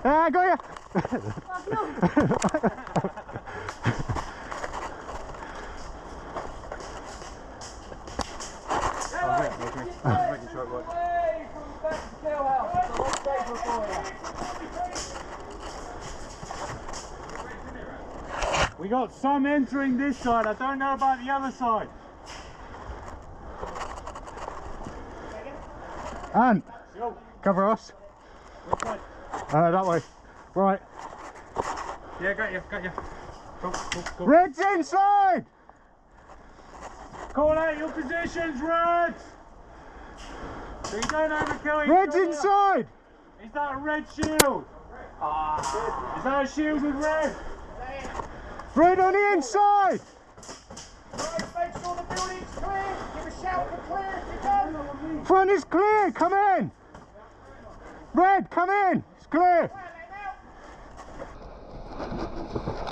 I got you. Making sure it works. Away from the back of Killhouse. It's a lot safer for you. We got some entering this side. I don't know about the other side. Ant, cover us. Which way? That way. Right. Yeah, got you. Go. Red's inside! Call out your positions, Reds! So you don't overkill each Red's other. inside! Is that a red shield? Is that a shield with red? Red on the inside! Right, make sure the building's clear. Give a shout for clear if you go. Front is clear, come in! Red, come in! It's clear! Right, let him out.